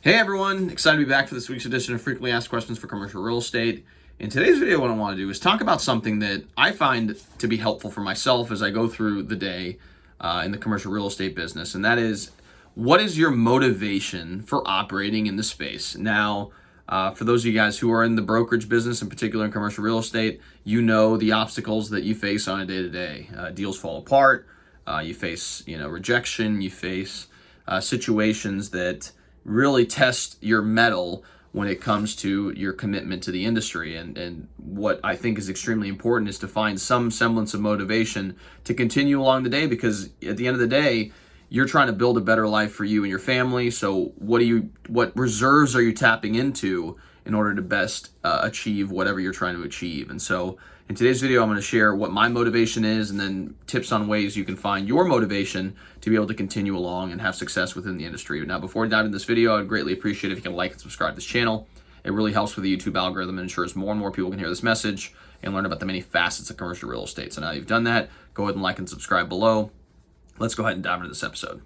Hey everyone, excited to be back for this week's edition of Frequently Asked Questions for Commercial Real Estate. In today's video, what I want to do is talk about something that I find to be helpful for myself as I go through the day in the commercial real estate business, and that is, what is your motivation for operating in the space? Now, for those of you guys who are in the brokerage business, in particular in commercial real estate, you know the obstacles that you face on a day-to-day. Deals fall apart, you face rejection, you face situations that really test your mettle when it comes to your commitment to the industry. And what I think is extremely important is to find some semblance of motivation to continue along the day, because at the end of the day, you're trying to build a better life for you and your family. So what reserves are you tapping into in order to best achieve whatever you're trying to achieve? And so in today's video, I'm going to share what my motivation is, and then tips on ways you can find your motivation to be able to continue along and have success within the industry. Now, before we dive into this video, I'd greatly appreciate if you can like and subscribe to this channel. It really helps with the YouTube algorithm and ensures more and more people can hear this message and learn about the many facets of commercial real estate. So now you've done that, go ahead and like and subscribe below. Let's go ahead and dive into this episode.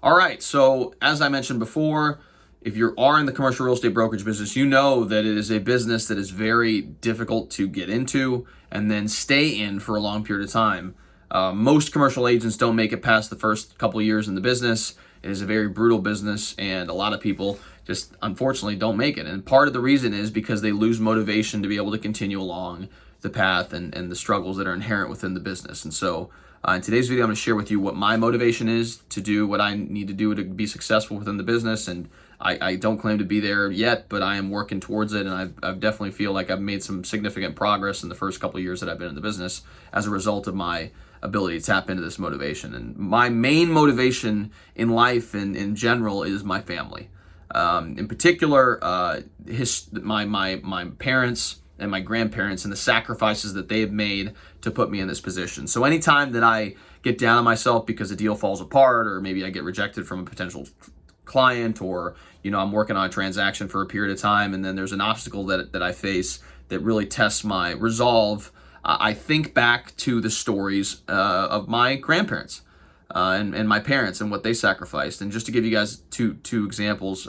All right, so as I mentioned before, if you are in the commercial real estate brokerage business, you know that it is a business that is very difficult to get into and then stay in for a long period of time. Most commercial agents don't make it past the first couple of years in the business. It is a very brutal business, and a lot of people just unfortunately don't make it. And part of the reason is because they lose motivation to be able to continue along the path and the struggles that are inherent within the business. And so in today's video, I'm going to share with you what my motivation is to do what I need to do to be successful within the business. And I don't claim to be there yet, but I am working towards it, and I definitely feel like I've made some significant progress in the first couple of years that I've been in the business as a result of my ability to tap into this motivation. And my main motivation in life and in general is my family. In particular, my parents and my grandparents and the sacrifices that they've made to put me in this position. So anytime that I get down on myself because a deal falls apart, or maybe I get rejected from a potential client, or I'm working on a transaction for a period of time and then there's an obstacle that I face that really tests my resolve, I think back to the stories of my grandparents and my parents and what they sacrificed. And just to give you guys two examples,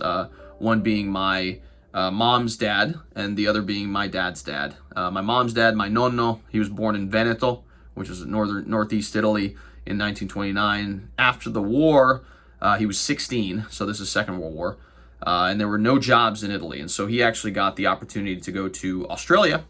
one being my mom's dad and the other being my dad's dad. My mom's dad, my nonno, he was born in Veneto, which is northeast Italy, in 1929. After the war, he was 16, so this is Second World War, and there were no jobs in Italy. And so he actually got the opportunity to go to Australia.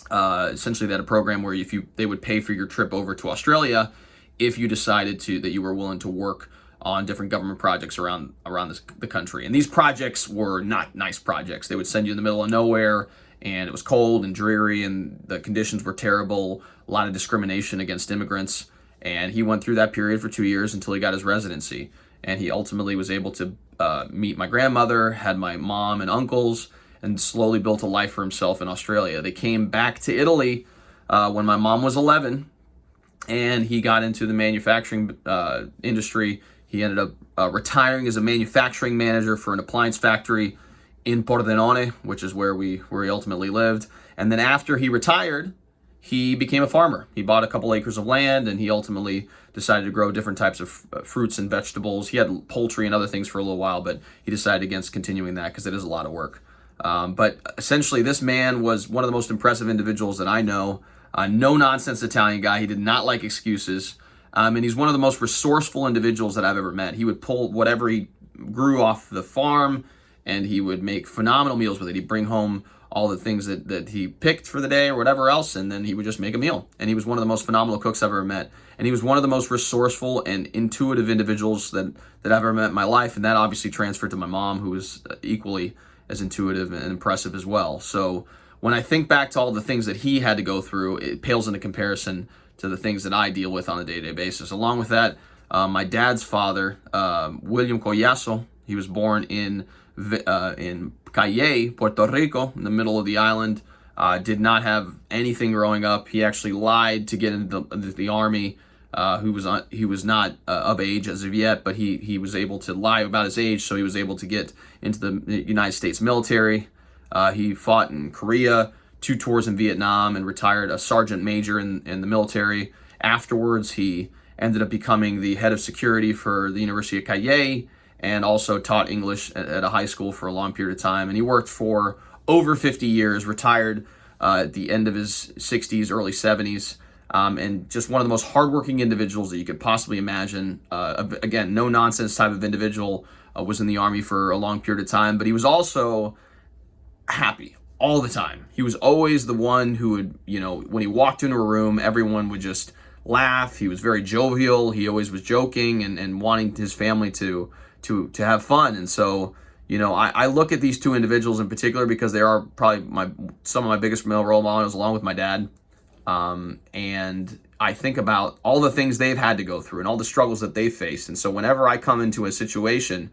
Essentially, they had a program where they would pay for your trip over to Australia if you decided that you were willing to work on different government projects around the country. And these projects were not nice projects. They would send you in the middle of nowhere, and it was cold and dreary, and the conditions were terrible, a lot of discrimination against immigrants. And he went through that period for 2 years until he got his residency. And he ultimately was able to meet my grandmother, had my mom and uncles, and slowly built a life for himself in Australia. They came back to Italy when my mom was 11, and he got into the manufacturing industry. He ended up retiring as a manufacturing manager for an appliance factory in Pordenone, which is where he ultimately lived. And then after he retired, he became a farmer. He bought a couple acres of land, and he ultimately decided to grow different types of fruits and vegetables. He had poultry and other things for a little while, but he decided against continuing that because it is a lot of work. But essentially, this man was one of the most impressive individuals that I know. No-nonsense Italian guy. He did not like excuses. And he's one of the most resourceful individuals that I've ever met. He would pull whatever he grew off the farm, and he would make phenomenal meals with it. He'd bring home all the things that he picked for the day or whatever else, and then he would just make a meal. And he was one of the most phenomenal cooks I've ever met. And he was one of the most resourceful and intuitive individuals that I've ever met in my life. And that obviously transferred to my mom, who was equally as intuitive and impressive as well. So when I think back to all the things that he had to go through, it pales into comparison to the things that I deal with on a day-to-day basis. Along with that, my dad's father, William Collazo, he was born in Calle, Puerto Rico, in the middle of the island. Did not have anything growing up. He actually lied to get into the army. He was not of age as of yet, but he was able to lie about his age, so he was able to get into the United States military. He fought in Korea, 2 tours in Vietnam, and retired a sergeant major in the military. Afterwards, he ended up becoming the head of security for the University of Calle, and also taught English at a high school for a long period of time. And he worked for over 50 years, retired at the end of his 60s, early 70s, and just one of the most hardworking individuals that you could possibly imagine. Again, no nonsense type of individual. Was in the Army for a long period of time, but he was also happy all the time. He was always the one who would, when he walked into a room, everyone would just laugh. He was very jovial. He always was joking and wanting his family to have fun. And so, I look at these two individuals in particular because they are probably some of my biggest male role models, along with my dad. And I think about all the things they've had to go through and all the struggles that they've faced. And so whenever I come into a situation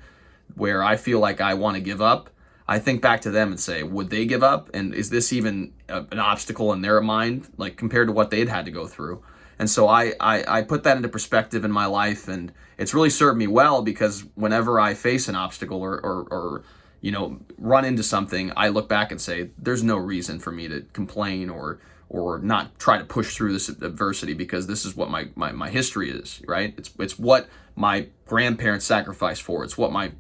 where I feel like I want to give up, I think back to them and say, would they give up? And is this even an obstacle in their mind, like compared to what they'd had to go through? And so I put that into perspective in my life, and it's really served me well, because whenever I face an obstacle or run into something, I look back and say, there's no reason for me to complain or not try to push through this adversity, because this is what my history is, right? It's what my grandparents sacrificed for. It's what my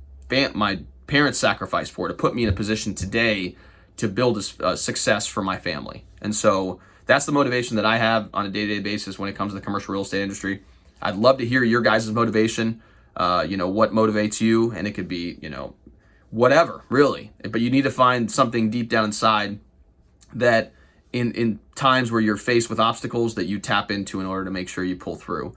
parents sacrificed for, to put me in a position today to build a success for my family. And so that's the motivation that I have on a day-to-day basis when it comes to the commercial real estate industry. I'd love to hear your guys' motivation, what motivates you, and it could be, whatever, really. But you need to find something deep down inside that in times where you're faced with obstacles that you tap into in order to make sure you pull through.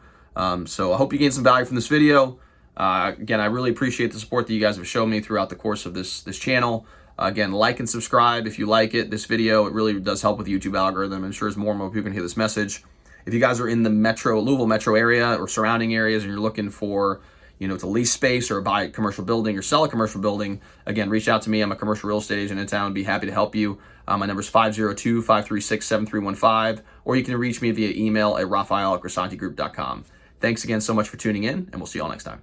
So I hope you gained some value from this video. Again, I really appreciate the support that you guys have shown me throughout the course of this channel. Again, like and subscribe if you like this video. It really does help with the YouTube algorithm, and ensures more and more people can hear this message. If you guys are in the Louisville metro area or surrounding areas, and you're looking for to lease space or buy a commercial building or sell a commercial building, again, reach out to me. I'm a commercial real estate agent in town. I'd be happy to help you. My number is 502-536-7315, or you can reach me via email at raphael@grisantegroup.com. Thanks again so much for tuning in, and we'll see you all next time.